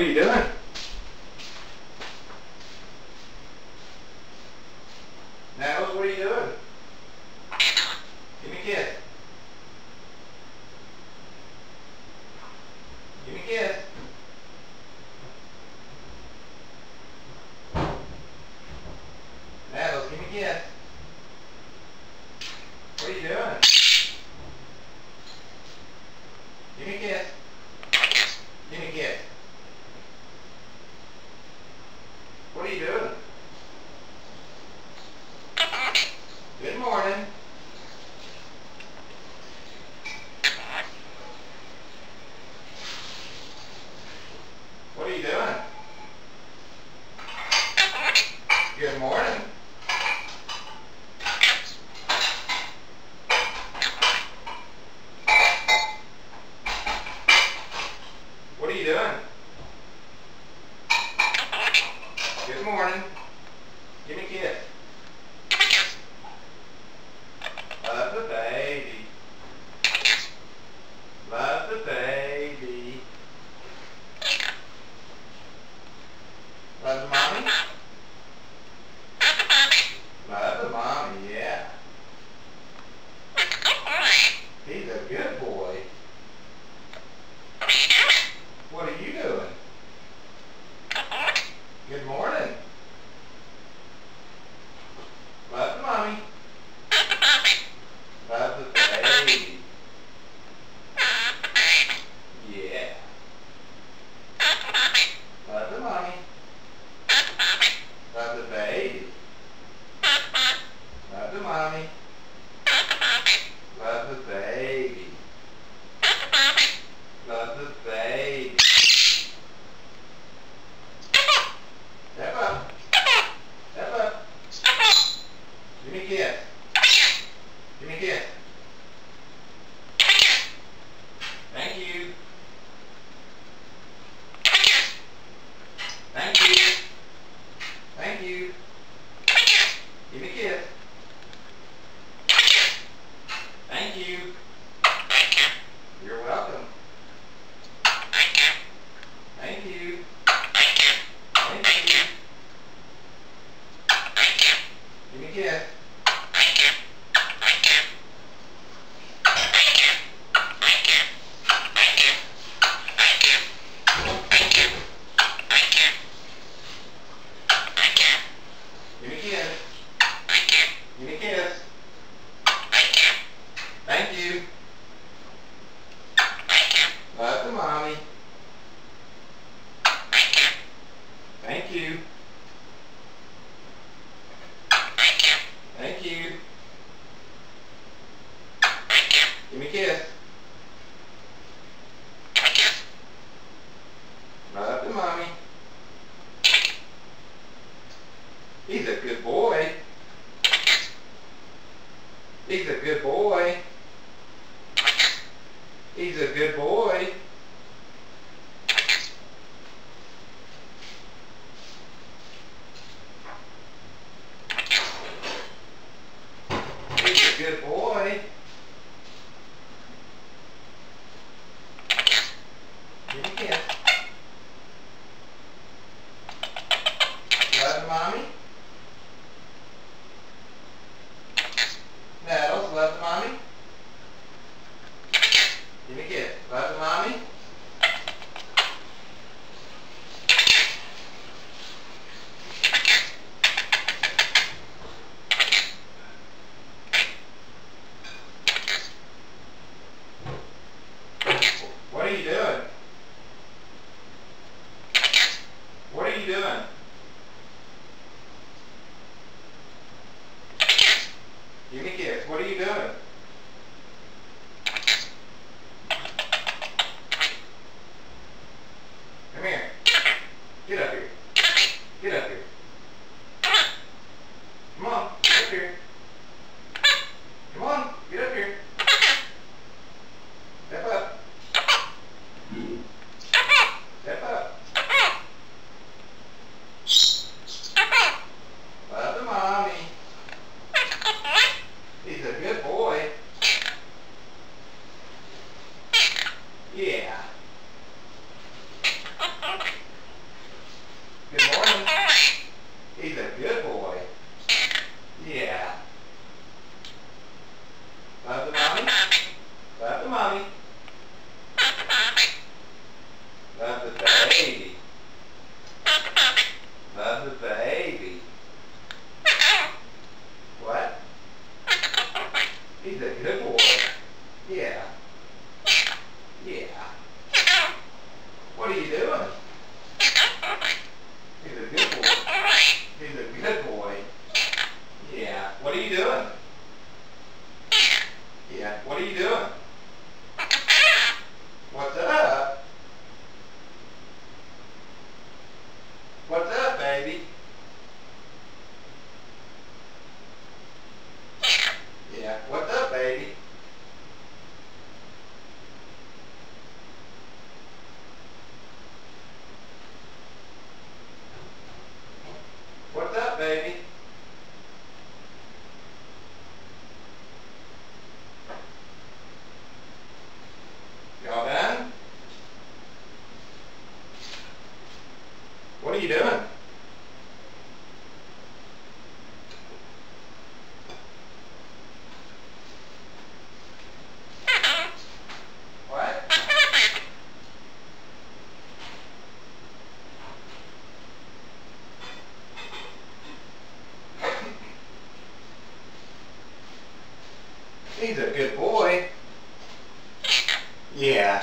What are you doing? Nettles, what are you doing? Give me a kiss. Give me a kiss. Nettles, give me a kiss. What are you doing? Give me a kiss. Give me a kiss. What are you doing? Good morning. What are you doing? Good morning. What are you doing? Good morning. Give me a kiss. Love the baby. Love the baby. Love the mommy? Love the mommy, yeah. He's a good boy. What are you doing? Good morning. Love the mommy. Love the baby. Yeah. Love the mommy. Love the baby. Love the mommy. Love the baby. Love the baby. Step up. Step up. Give me a kiss. Give me a kiss. Thank you. Thank you. Thank you. Give me a kiss. Thank you. You're welcome. Thank you. Thank you. Give me a kiss. Give me a kiss. Give me a kiss. Thank you. Love the mommy. Thank you. Thank you. Give me a kiss. Love the mommy. He's a good boy. He's a good boy. He's a good boy. He's a good boy. Give me a kiss. Love the mommy. Nettles, love the mommy. Give me a kiss. Love the mommy. He's a good boy. Yeah. Yeah. What are you doing? He's a good boy. He's a good boy. Yeah. What are you doing? Yeah. What are you doing? What's up? What's up, baby? Yeah. What's up, baby? What's up, baby? Y'all done? What are you doing? What? He's a good boy. Yeah.